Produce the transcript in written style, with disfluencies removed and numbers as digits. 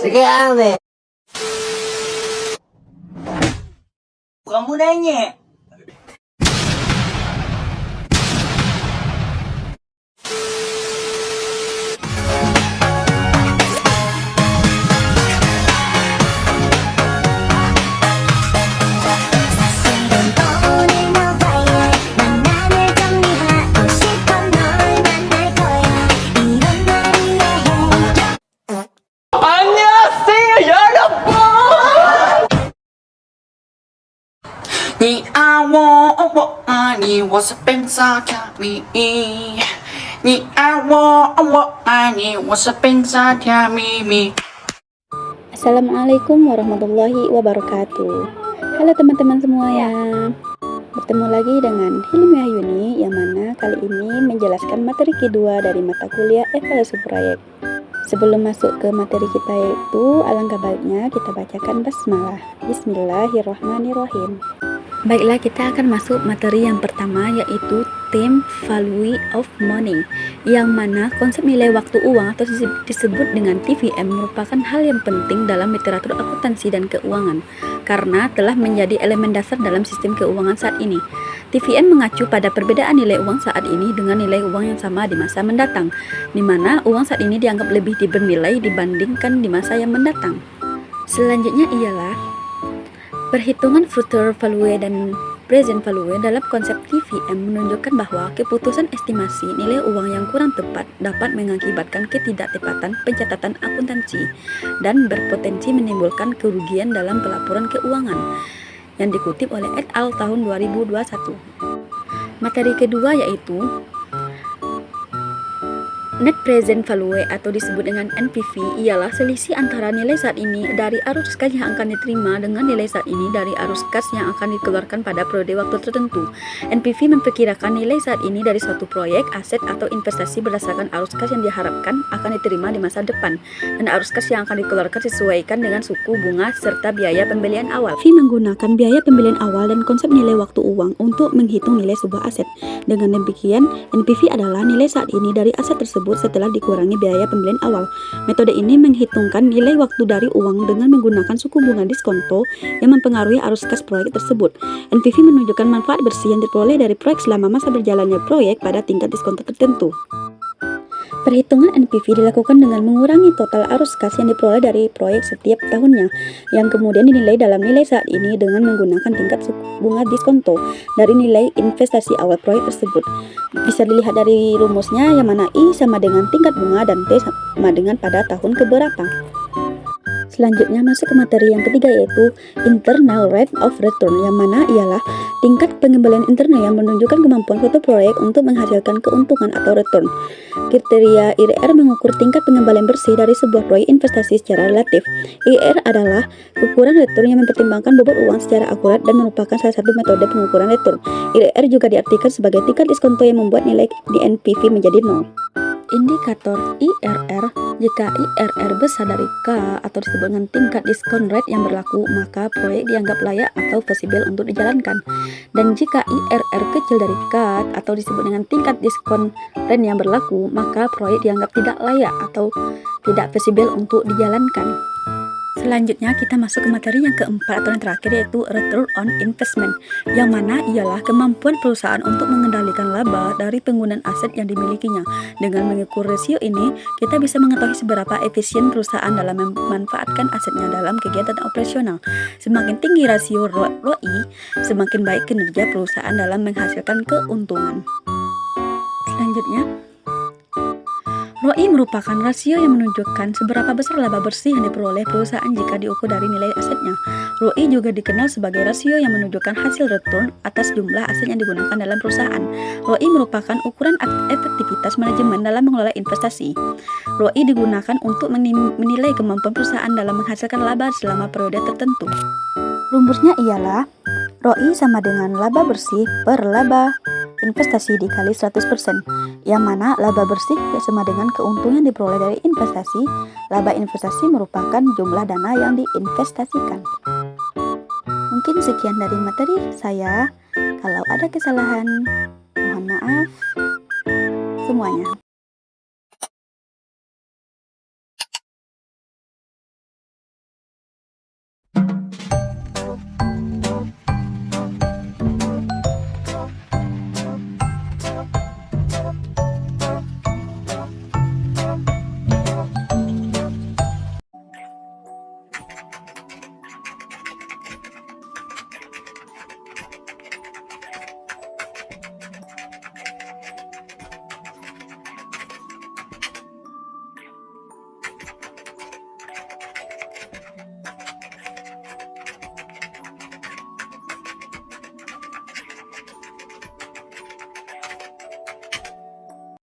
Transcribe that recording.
Sekali. Kamu nanya.你爱我，我爱你，我是本萨条咪。你爱我，我爱你，我是本萨条咪咪。 Assalamualaikum warahmatullahi wabarakatuh. Halo teman-teman semuanya. Bertemu lagi dengan Hilmiah Yuni yang mana kali ini menjelaskan materi kedua dari mata kuliah evaluasi proyek. Sebelum masuk ke materi kita yaitu alangkah baiknya kita bacakan basmalah. Bismillahirrahmanirrahim. Baiklah, kita akan masuk materi yang pertama yaitu theme value of money, yang mana konsep nilai waktu uang atau disebut dengan TVM merupakan hal yang penting dalam literatur akuntansi dan keuangan karena telah menjadi elemen dasar dalam sistem keuangan saat ini. TVM mengacu pada perbedaan nilai uang saat ini dengan nilai uang yang sama di masa mendatang, di mana uang saat ini dianggap lebih bernilai dibandingkan di masa yang mendatang. Selanjutnya ialah perhitungan future value dan present value. Dalam konsep TVM menunjukkan bahwa keputusan estimasi nilai uang yang kurang tepat dapat mengakibatkan ketidaktepatan pencatatan akuntansi dan berpotensi menimbulkan kerugian dalam pelaporan keuangan, yang dikutip oleh et al. Tahun 2021. Materi kedua yaitu net present value atau disebut dengan NPV, ialah selisih antara nilai saat ini dari arus kas yang akan diterima dengan nilai saat ini dari arus kas yang akan dikeluarkan pada periode waktu tertentu. NPV memperkirakan nilai saat ini dari suatu proyek, aset atau investasi berdasarkan arus kas yang diharapkan akan diterima di masa depan, dan arus kas yang akan dikeluarkan disesuaikan dengan suku bunga serta biaya pembelian awal. NPV menggunakan biaya pembelian awal dan konsep nilai waktu uang untuk menghitung nilai sebuah aset. Dengan demikian, NPV adalah nilai saat ini dari aset tersebut setelah dikurangi biaya pembelian awal. Metode ini menghitungkan nilai waktu dari uang dengan menggunakan suku bunga diskonto yang mempengaruhi arus kas proyek tersebut. NPV menunjukkan manfaat bersih yang diperoleh dari proyek selama masa berjalannya proyek pada tingkat diskonto tertentu. Perhitungan NPV dilakukan dengan mengurangi total arus kas yang diperoleh dari proyek setiap tahunnya, yang kemudian dinilai dalam nilai saat ini dengan menggunakan tingkat suku bunga diskonto dari nilai investasi awal proyek tersebut. Bisa dilihat dari rumusnya, yang mana I sama dengan tingkat bunga dan T sama dengan pada tahun keberapa. Selanjutnya masuk ke materi yang ketiga yaitu internal rate of return, yang mana ialah tingkat pengembalian internal yang menunjukkan kemampuan suatu proyek untuk menghasilkan keuntungan atau return. Kriteria IRR mengukur tingkat pengembalian bersih dari sebuah proyek investasi secara relatif. IRR adalah ukuran return yang mempertimbangkan bobot uang secara akurat dan merupakan salah satu metode pengukuran return. IRR juga diartikan sebagai tingkat diskonto yang membuat nilai di NPV menjadi 0. Indikator IRR: jika IRR besar dari K atau disebut dengan tingkat diskon rate yang berlaku, maka proyek dianggap layak atau feasible untuk dijalankan. Dan jika IRR kecil dari K atau disebut dengan tingkat diskon rate yang berlaku, maka proyek dianggap tidak layak atau tidak feasible untuk dijalankan. Selanjutnya kita masuk ke materi yang keempat atau yang terakhir yaitu return on investment, yang mana ialah kemampuan perusahaan untuk mengendalikan laba dari penggunaan aset yang dimilikinya. Dengan mengukur rasio ini, kita bisa mengetahui seberapa efisien perusahaan dalam memanfaatkan asetnya dalam kegiatan operasional. Semakin tinggi rasio ROI, semakin baik kinerja perusahaan dalam menghasilkan keuntungan. Selanjutnya, ROI merupakan rasio yang menunjukkan seberapa besar laba bersih yang diperoleh perusahaan jika diukur dari nilai asetnya. ROI juga dikenal sebagai rasio yang menunjukkan hasil return atas jumlah aset yang digunakan dalam perusahaan. ROI merupakan ukuran efektivitas manajemen dalam mengelola investasi. ROI digunakan untuk menilai kemampuan perusahaan dalam menghasilkan laba selama periode tertentu. Rumusnya ialah ROI sama dengan laba bersih per laba investasi dikali 100%, yang mana laba bersih sama dengan keuntungan yang diperoleh dari investasi. Laba investasi merupakan jumlah dana yang diinvestasikan. Mungkin sekian dari materi saya. Kalau ada kesalahan, mohon maaf semuanya.